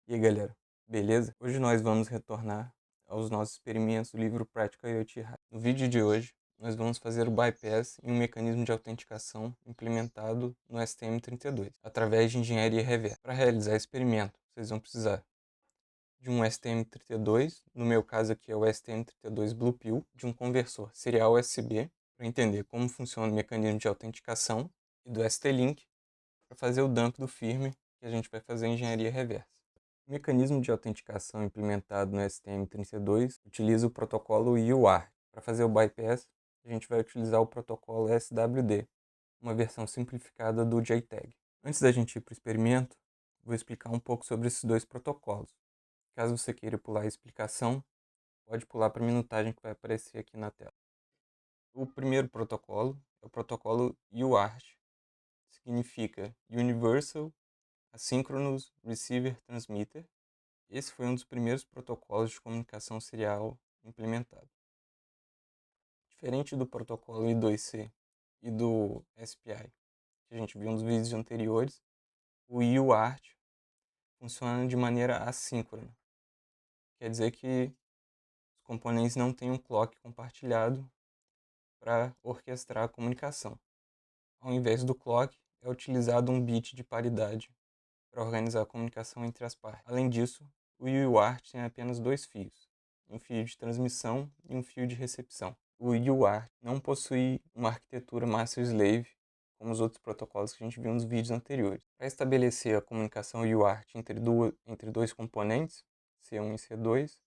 E aí galera, beleza? Hoje nós vamos retornar aos nossos experimentos do livro Practical IoT Hack. No vídeo de hoje, nós vamos fazer o bypass em um mecanismo de autenticação implementado no STM32, através de engenharia reversa. Para realizar esse experimento, vocês vão precisar de um STM32, no meu caso aqui é o STM32 Blue Pill, de um conversor serial USB, para entender como funciona o mecanismo de autenticação, e do ST-Link, para fazer o dump do firmware que a gente vai fazer em engenharia reversa. O mecanismo de autenticação implementado no STM32 utiliza o protocolo UART. Para fazer o bypass, a gente vai utilizar o protocolo SWD, uma versão simplificada do JTAG. Antes da gente ir para o experimento, vou explicar um pouco sobre esses dois protocolos. Caso você queira pular a explicação, pode pular para a minutagem que vai aparecer aqui na tela. O primeiro protocolo é o protocolo UART, que significa Universal Asynchronous Receiver Transmitter. Esse foi um dos primeiros protocolos de comunicação serial implementado. Diferente do protocolo I2C e do SPI, que a gente viu nos vídeos anteriores, o UART funciona de maneira assíncrona. Quer dizer que os componentes não têm um clock compartilhado para orquestrar a comunicação. Ao invés do clock, é utilizado um bit de paridade para organizar a comunicação entre as partes. Além disso, o UART tem apenas dois fios, um fio de transmissão e um fio de recepção. O UART não possui uma arquitetura master-slave, como os outros protocolos que a gente viu nos vídeos anteriores. Para estabelecer a comunicação UART entre dois componentes, C1 e C2,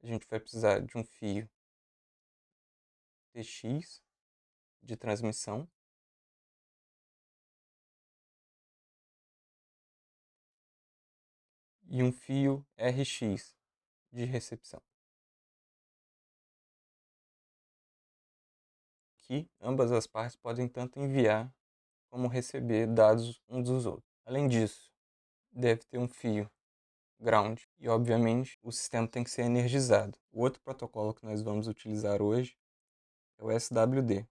a gente vai precisar de um fio TX de transmissão e um fio RX de recepção. Que ambas as partes podem tanto enviar como receber dados uns dos outros. Além disso, deve ter um fio ground e, obviamente, o sistema tem que ser energizado. O outro protocolo que nós vamos utilizar hoje é o SWD,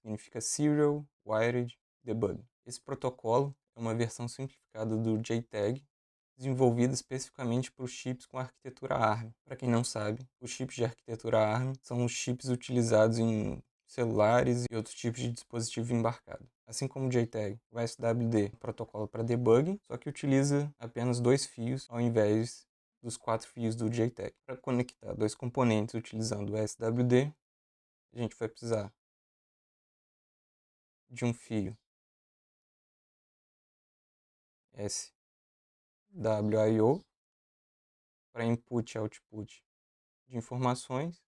significa Serial Wired Debug. Esse protocolo é uma versão simplificada do JTAG, desenvolvida especificamente para os chips com arquitetura ARM. Para quem não sabe, os chips de arquitetura ARM são os chips utilizados em celulares e outros tipos de dispositivo embarcado. Assim como o JTAG, o SWD é um protocolo para debugging, só que utiliza apenas dois fios ao invés dos 4 fios do JTAG. Para conectar dois componentes utilizando o SWD, a gente vai precisar de um fio SWIO para input e output de informações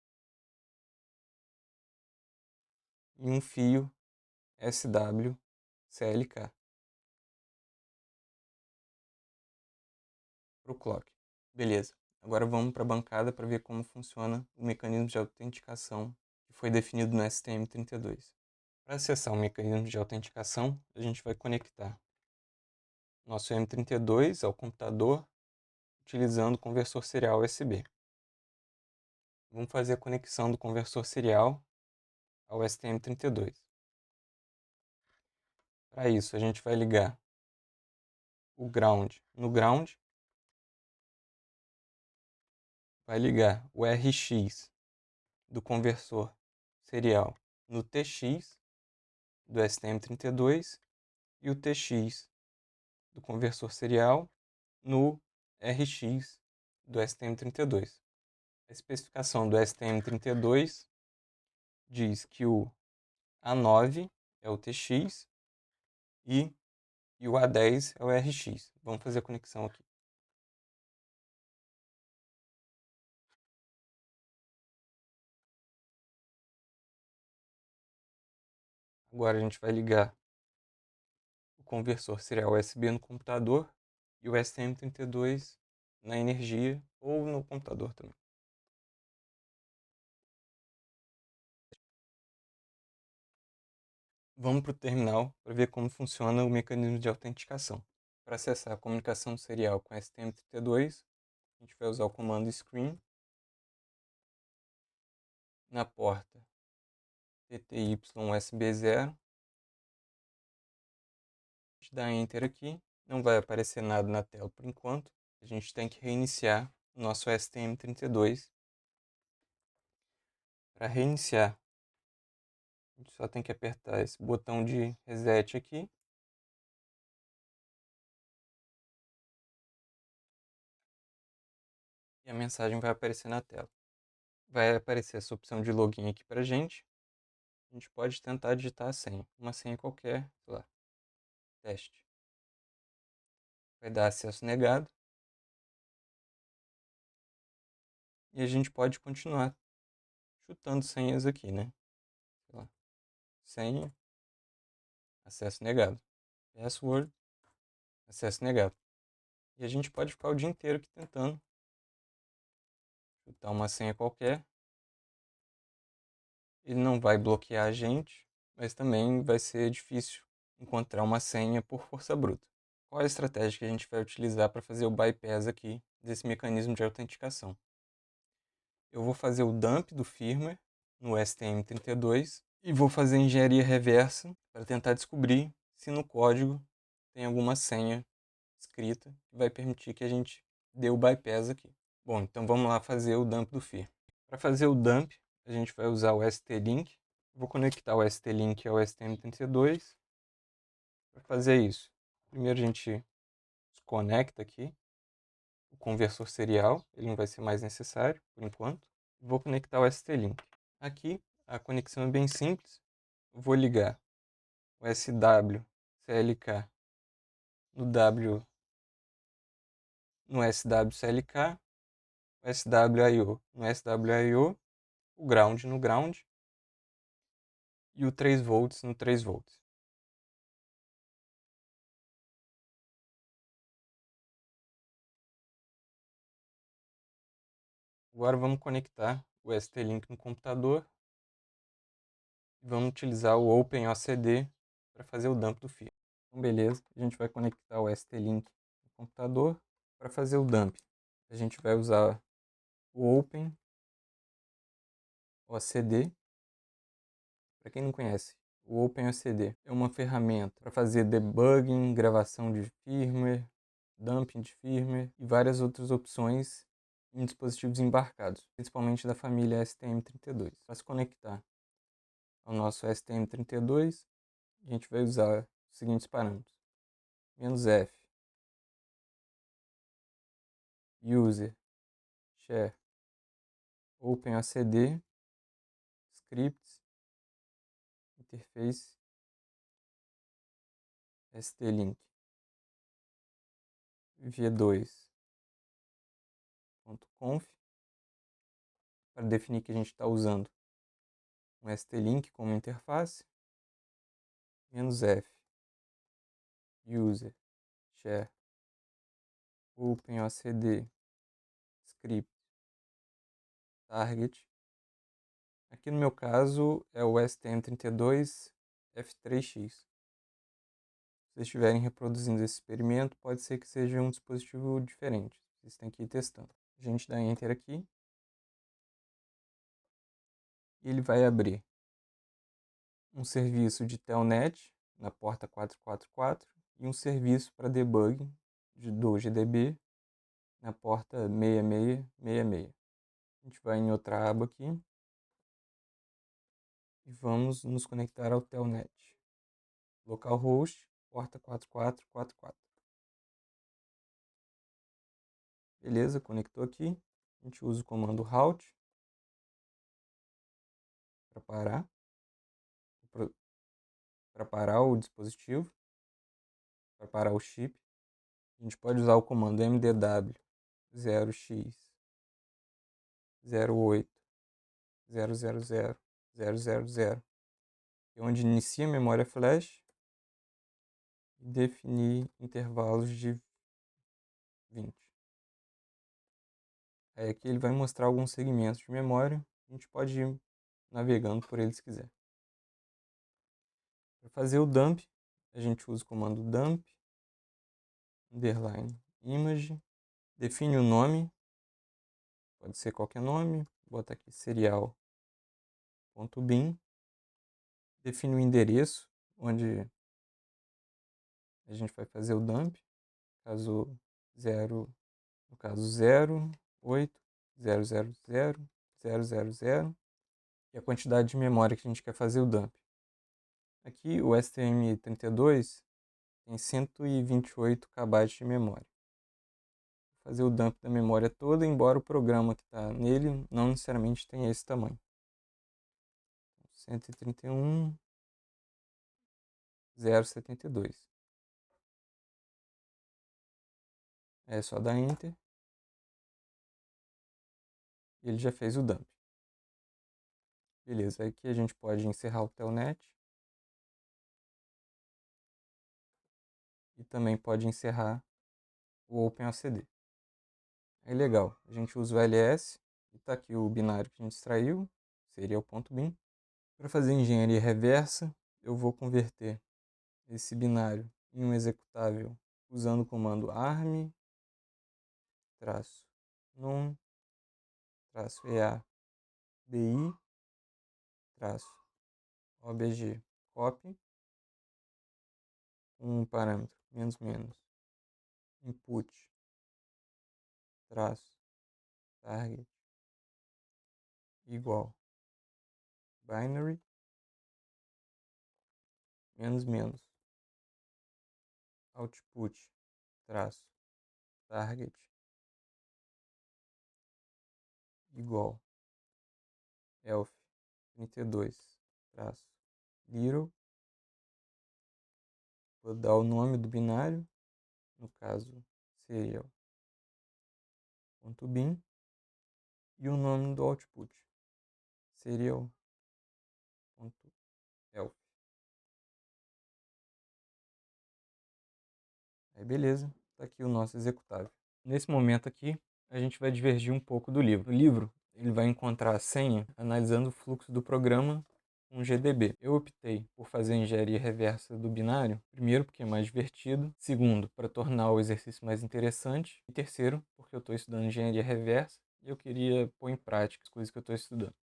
e um fio SW-CLK para o clock. Beleza, agora vamos para a bancada para ver como funciona o mecanismo de autenticação que foi definido no STM32. Para acessar o mecanismo de autenticação, a gente vai conectar nosso M32 ao computador utilizando o conversor serial USB. Vamos fazer a conexão do conversor serial ao STM32. Para isso, a gente vai ligar o ground no ground, vai ligar o RX do conversor serial no TX do STM32 e o TX do conversor serial no RX do STM32. A especificação do STM32 diz que o A9 é o TX e o A10 é o RX. Vamos fazer a conexão aqui. Agora a gente vai ligar o conversor serial USB no computador e o STM32 na energia ou no computador também. Vamos para o terminal para ver como funciona o mecanismo de autenticação. Para acessar a comunicação serial com STM32, a gente vai usar o comando screen. Na porta PTY USB0, a gente dá Enter aqui, não vai aparecer nada na tela por enquanto, a gente tem que reiniciar o nosso STM32. Para reiniciar, a gente só tem que apertar esse botão de reset aqui. E a mensagem vai aparecer na tela. Vai aparecer essa opção de login aqui pra gente. A gente pode tentar digitar a senha. Uma senha qualquer, sei lá, teste. Vai dar acesso negado. E a gente pode continuar chutando senhas aqui, né? Sei lá, senha, acesso negado. Password, acesso negado. E a gente pode ficar o dia inteiro aqui tentando chutar uma senha qualquer. Ele não vai bloquear a gente, mas também vai ser difícil encontrar uma senha por força bruta. Qual é a estratégia que a gente vai utilizar para fazer o bypass aqui desse mecanismo de autenticação? Eu vou fazer o dump do firmware no STM32 e vou fazer engenharia reversa para tentar descobrir se no código tem alguma senha escrita que vai permitir que a gente dê o bypass aqui. Bom, então vamos lá fazer o dump do firmware. Para fazer o dump, a gente vai usar o ST-Link. Vou conectar o ST-Link ao STM32. Para fazer isso, primeiro a gente desconecta aqui o conversor serial, ele não vai ser mais necessário por enquanto. Vou conectar o ST-Link. Aqui a conexão é bem simples. Vou ligar o SW CLK no SW-CLK, o SW-IO no SW-IO, o ground no ground e o 3 volts no 3 volts. Agora vamos conectar o ST-Link no computador e vamos utilizar o OpenOCD para fazer o dump do firmware. Então beleza, a gente vai conectar o ST-Link no computador para fazer o dump. A gente vai usar o OpenOCD. Para quem não conhece, o OpenOCD é uma ferramenta para fazer debugging, gravação de firmware, dumping de firmware e várias outras opções em dispositivos embarcados, principalmente da família STM32. Para se conectar ao nosso STM32, a gente vai usar os seguintes parâmetros: "-f, user, share, OpenOCD, scripts, interface, ST-Link, v2.conf", para definir que a gente está usando um ST-Link como interface, "-f, user, share, OpenOCD, script, target. Aqui no meu caso é o STM32F3X. Se vocês estiverem reproduzindo esse experimento, pode ser que seja um dispositivo diferente. Vocês têm que ir testando. A gente dá Enter aqui. E ele vai abrir um serviço de Telnet na porta 444 e um serviço para debugging do GDB na porta 6666. A gente vai em outra aba aqui e vamos nos conectar ao Telnet. Localhost, porta 4444. Beleza, conectou aqui. A gente usa o comando route para parar o dispositivo, para parar o chip. A gente pode usar o comando mdw 0x 08 000 000, que é onde inicia a memória flash, e definir intervalos de 20. Aí aqui ele vai mostrar alguns segmentos de memória. A gente pode ir navegando por ele se quiser. Para fazer o dump, a gente usa o comando dump underline image, define o nome, pode ser qualquer nome, bota aqui serial.bin, define o endereço onde a gente vai fazer o dump, caso 0 no caso 0,8,000,000 e a quantidade de memória que a gente quer fazer o dump. Aqui o STM32 tem 128 KB de memória. Vou fazer o dump da memória toda, embora o programa que está nele não necessariamente tenha esse tamanho. 131,072. É só dar Enter e ele já fez o dump. Beleza, aqui a gente pode encerrar o Telnet e também pode encerrar o OpenOCD. Aí legal, a gente usa o ls e está aqui o binário que a gente extraiu, seria o ponto .bin. Para fazer engenharia reversa, eu vou converter esse binário em um executável usando o comando arm-num-ea bi-obj copy com um parâmetro menos menos input target igual binary menos menos output target igual elf 32 little. Vou dar o nome do binário, no caso seria o ponto .bin, e o nome do output seria o ponto .elf. Aí beleza, está aqui o nosso executável. Nesse momento aqui, a gente vai divergir um pouco do livro. O livro ele vai encontrar a senha analisando o fluxo do programa com GDB. Eu optei por fazer a engenharia reversa do binário, primeiro porque é mais divertido, segundo, para tornar o exercício mais interessante, e terceiro, porque eu estou estudando engenharia reversa e eu queria pôr em prática as coisas que eu estou estudando.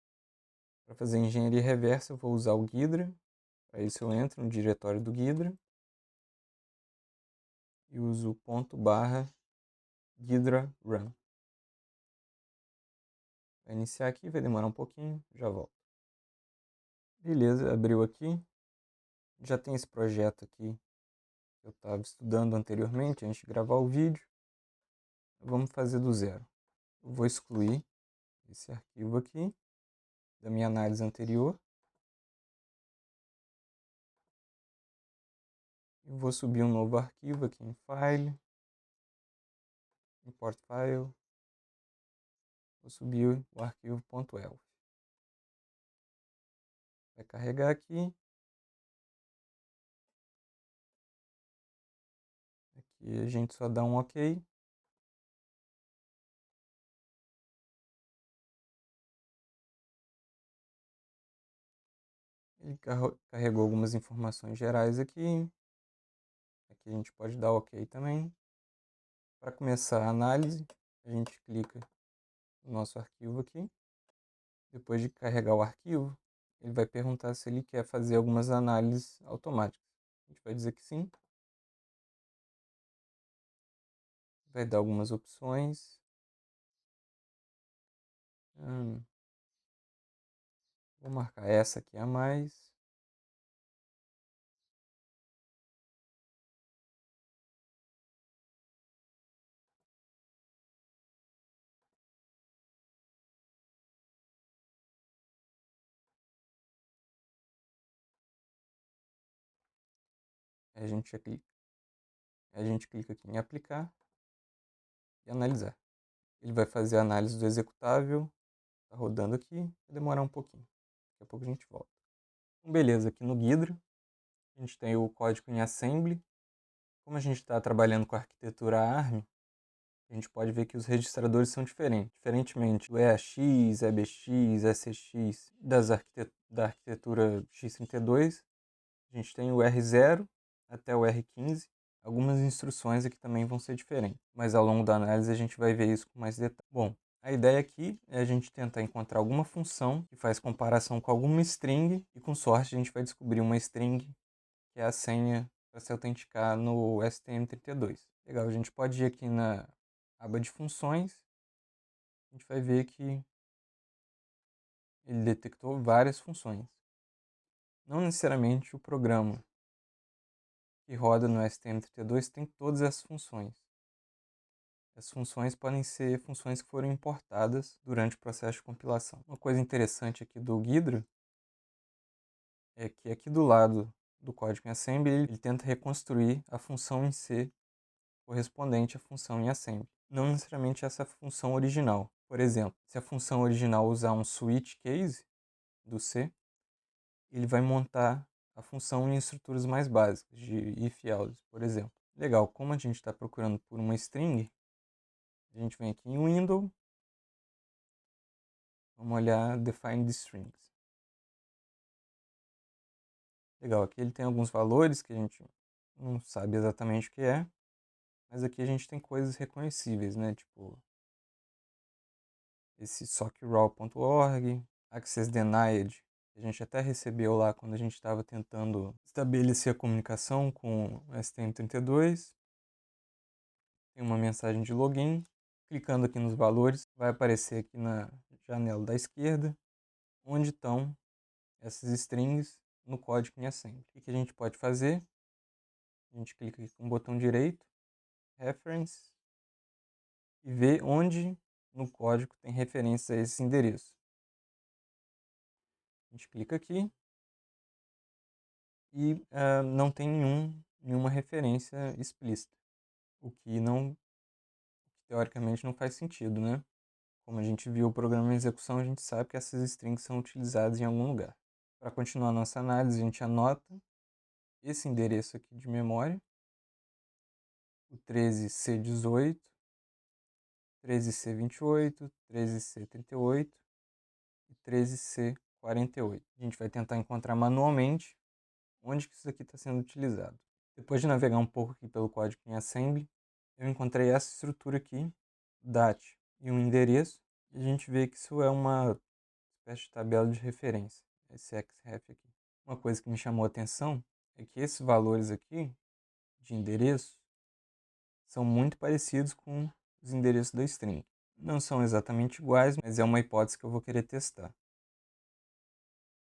Para fazer engenharia reversa, eu vou usar o Ghidra. Para isso eu entro no diretório do Ghidra e uso /Ghidra run. Vai iniciar aqui, vai demorar um pouquinho, já volto. Beleza, abriu aqui. Já tem esse projeto aqui que eu estava estudando anteriormente, antes de gravar o vídeo. Vamos fazer do zero. Eu vou excluir esse arquivo aqui da minha análise anterior. E vou subir um novo arquivo aqui em File, Import File. Vou subir o arquivo .elf. Vai carregar aqui. Aqui a gente só dá um OK. Ele carregou algumas informações gerais aqui. Aqui a gente pode dar OK também. Para começar a análise, a gente clica no nosso arquivo aqui. Depois de carregar o arquivo, ele vai perguntar se ele quer fazer algumas análises automáticas. A gente vai dizer que sim. Vai dar algumas opções. Vou marcar essa aqui a mais. A gente clica aqui em aplicar e analisar. Ele vai fazer a análise do executável. Está rodando aqui, vai demorar um pouquinho. Daqui a pouco a gente volta. Então, beleza, aqui no Ghidra a gente tem o código em assembly. Como a gente está trabalhando com a arquitetura ARM, a gente pode ver que os registradores são diferentes. Diferentemente do EAX, EBX, SX da arquitetura x32, a gente tem o R0 até o R15. Algumas instruções aqui também vão ser diferentes, mas ao longo da análise a gente vai ver isso com mais detalhe. Bom, a ideia aqui é a gente tentar encontrar alguma função que faz comparação com alguma string e com sorte a gente vai descobrir uma string que é a senha para se autenticar no STM32. Legal, a gente pode ir aqui aba de funções, a gente vai ver que ele detectou várias funções. Não necessariamente o programa que roda no STM32 tem todas as funções. As funções podem ser funções que foram importadas durante o processo de compilação. Uma coisa interessante aqui do Ghidra é que aqui do lado do código em assembly ele tenta reconstruir a função em C correspondente à função em assembly. Não necessariamente essa função original. Por exemplo, se a função original usar um switch case do C, ele vai montar a função em estruturas mais básicas, de if e else, por exemplo. Legal, como a gente está procurando por uma string, a gente vem aqui em window, vamos olhar define the strings. Legal, aqui ele tem alguns valores que a gente não sabe exatamente o que é, mas aqui a gente tem coisas reconhecíveis, né? Tipo, esse socraw.org, access denied, que a gente até recebeu lá quando a gente estava tentando estabelecer a comunicação com o STM32. Tem uma mensagem de login. Clicando aqui nos valores, vai aparecer aqui na janela da esquerda, onde estão essas strings no código em assembly. O que a gente pode fazer? A gente clica aqui com o botão direito, Reference, e vê onde no código tem referência a esse endereço. A gente clica aqui e não tem nenhuma referência explícita, o que teoricamente não faz sentido, né? Como a gente viu o programa em execução, a gente sabe que essas strings são utilizadas em algum lugar. Para continuar a nossa análise, a gente anota esse endereço aqui de memória, o 13C18, 13C28, 13C38 e 13C48. A gente vai tentar encontrar manualmente onde que isso aqui está sendo utilizado. Depois de navegar um pouco aqui pelo código em assembly, eu encontrei essa estrutura aqui, DAT e um endereço, e a gente vê que isso é uma espécie de tabela de referência, esse xref aqui. Uma coisa que me chamou a atenção é que esses valores aqui de endereço são muito parecidos com os endereços da string. Não são exatamente iguais, mas é uma hipótese que eu vou querer testar.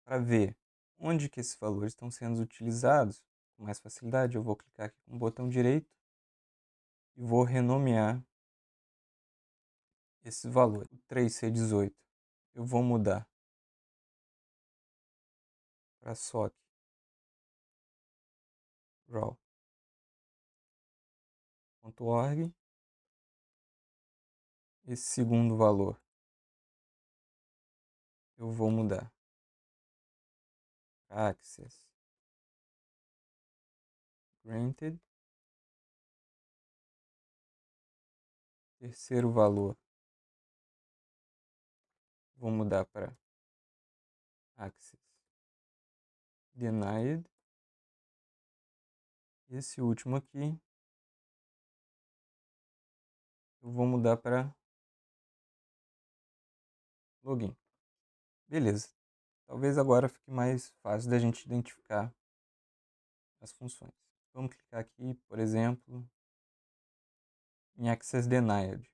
Para ver onde que esses valores estão sendo utilizados com mais facilidade, eu vou clicar aqui com o botão direito e vou renomear esse valor. O 3C18 eu vou mudar para soc raw.org. Esse segundo valor eu vou mudar para access granted. Terceiro valor vou mudar para access denied. Esse último aqui eu vou mudar para login. Beleza. Talvez agora fique mais fácil da gente identificar as funções. Vamos clicar aqui, por exemplo, em access denied.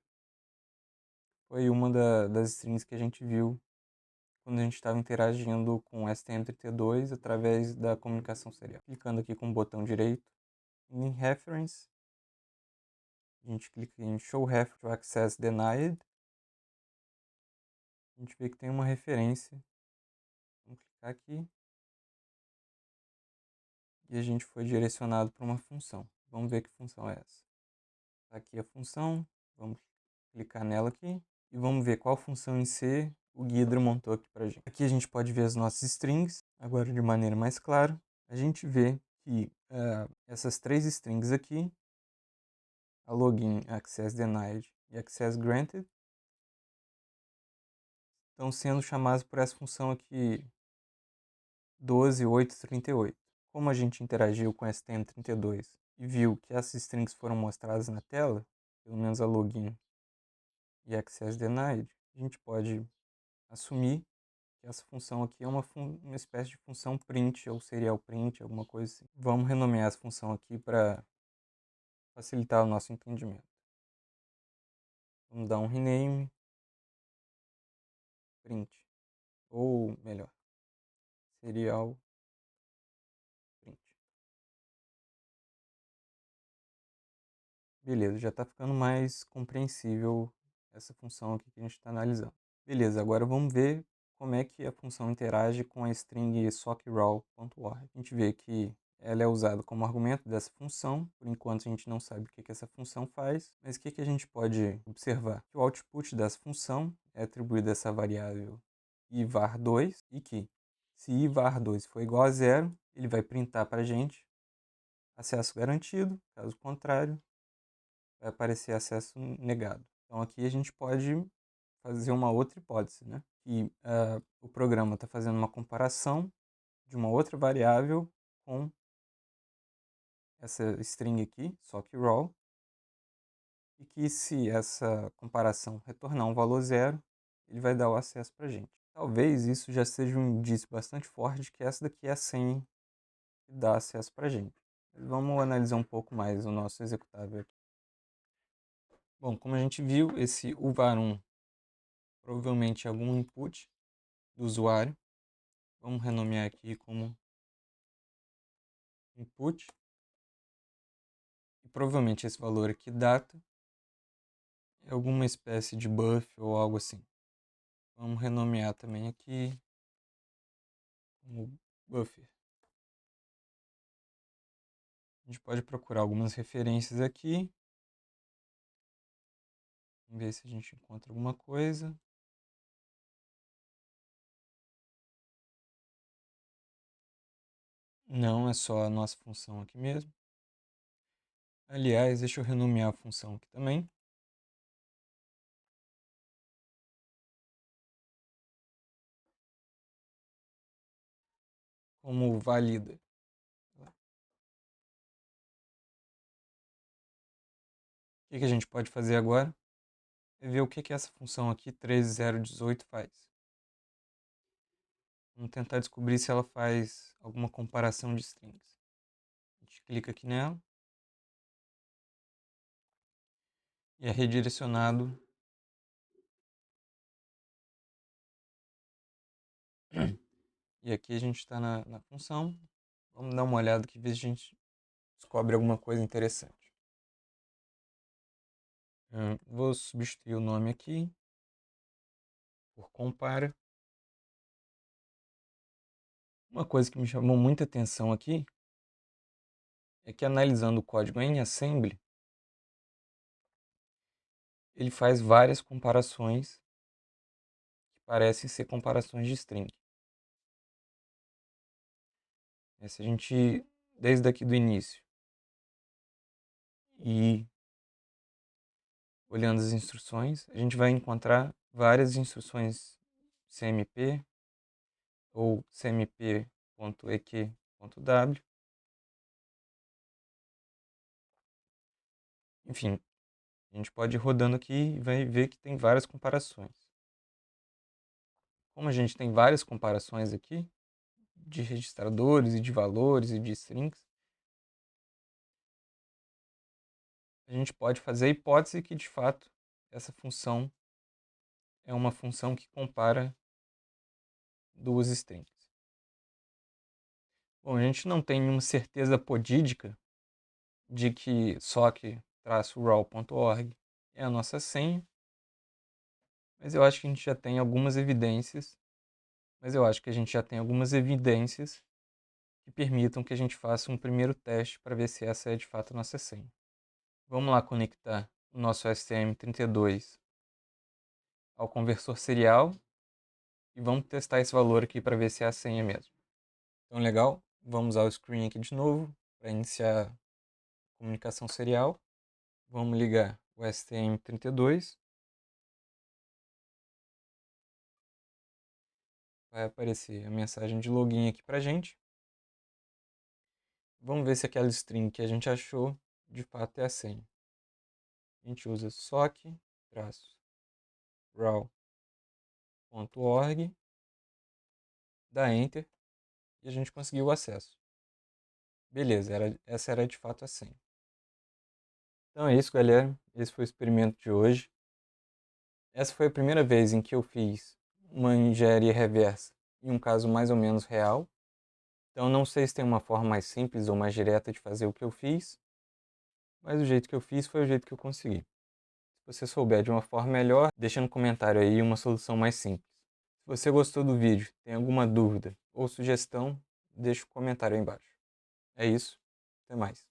Foi uma das strings que a gente viu quando a gente estava interagindo com o STM32 através da comunicação serial. Clicando aqui com o botão direito em reference, a gente clica em show ref to access denied. A gente vê que tem uma referência. Vamos clicar aqui. E a gente foi direcionado para uma função. Vamos ver que função é essa. Está aqui a função. Vamos clicar nela aqui. E vamos ver qual função em C o Ghidra montou aqui para a gente. Aqui a gente pode ver as nossas strings. Agora de maneira mais clara. A gente vê que essas três strings aqui, a login, access denied e access granted, estão sendo chamadas por essa função aqui 12838. Como a gente interagiu com STM32 e viu que essas strings foram mostradas na tela, pelo menos a login e access denied, a gente pode assumir que essa função aqui é uma espécie de função print ou serial print, alguma coisa assim. Vamos renomear essa função aqui para facilitar o nosso entendimento. Vamos dar um rename, print, ou melhor, serial print. Beleza, já está ficando mais compreensível essa função aqui que a gente está analisando. Beleza, agora vamos ver como é que a função interage com a string socraw.org. A gente vê que ela é usada como argumento dessa função. Por enquanto a gente não sabe o que essa função faz, mas o que a gente pode observar? Que o output dessa função é atribuído a essa variável ivar2 e que se ivar2 for igual a zero, ele vai printar para a gente acesso garantido, caso contrário, vai aparecer acesso negado. Então aqui a gente pode fazer uma outra hipótese, né? Que o programa está fazendo uma comparação de uma outra variável com essa string aqui, socraw, e que se essa comparação retornar um valor zero, ele vai dar o acesso para a gente. Talvez isso já seja um indício bastante forte de que essa daqui é a senha que dá acesso para a gente. Vamos analisar um pouco mais o nosso executável aqui. Bom, como a gente viu, esse uvar1 provavelmente é algum input do usuário. Vamos renomear aqui como input. E provavelmente esse valor aqui, data, é alguma espécie de buff ou algo assim. Vamos renomear também aqui como buffer. A gente pode procurar algumas referências aqui. Vamos ver se a gente encontra alguma coisa. Não, é só a nossa função aqui mesmo. Aliás, deixa eu renomear a função aqui também. Como valida. O que a gente pode fazer agora? É ver o que essa função aqui, 13018, faz. Vamos tentar descobrir se ela faz alguma comparação de strings. A gente clica aqui nela. E é redirecionado e aqui a gente está na função. Vamos dar uma olhada aqui, ver se a gente descobre alguma coisa interessante. Vou substituir o nome aqui por compara. Uma coisa que me chamou muita atenção aqui é que, analisando o código em assembly, ele faz várias comparações que parecem ser comparações de string. Se a gente, desde aqui do início, e olhando as instruções, a gente vai encontrar várias instruções CMP ou cmp.eq.w. Enfim, a gente pode ir rodando aqui e vai ver que tem várias comparações. Como a gente tem várias comparações aqui, de registradores e de valores e de strings, a gente pode fazer a hipótese que, de fato, essa função é uma função que compara duas strings. Bom, a gente não tem nenhuma certeza podídica de que soc-raw.org é a nossa senha, mas eu acho que a gente já tem algumas evidências que permitam que a gente faça um primeiro teste para ver se essa é de fato a nossa senha. Vamos lá conectar o nosso STM32 ao conversor serial e vamos testar esse valor aqui para ver se é a senha mesmo. Então, legal, vamos usar o screen aqui de novo para iniciar a comunicação serial. Vamos ligar o STM32. Vai aparecer a mensagem de login aqui para a gente. Vamos ver se aquela string que a gente achou de fato é a senha. A gente usa soc-raw.org, dá Enter e a gente conseguiu o acesso. Beleza, essa era de fato a senha. Então é isso, galera. Esse foi o experimento de hoje. Essa foi a primeira vez em que eu fiz uma engenharia reversa em um caso mais ou menos real. Então não sei se tem uma forma mais simples ou mais direta de fazer o que eu fiz, mas o jeito que eu fiz foi o jeito que eu consegui. Se você souber de uma forma melhor, deixa no comentário aí uma solução mais simples. Se você gostou do vídeo, tem alguma dúvida ou sugestão, deixa um comentário aí embaixo. É isso, até mais.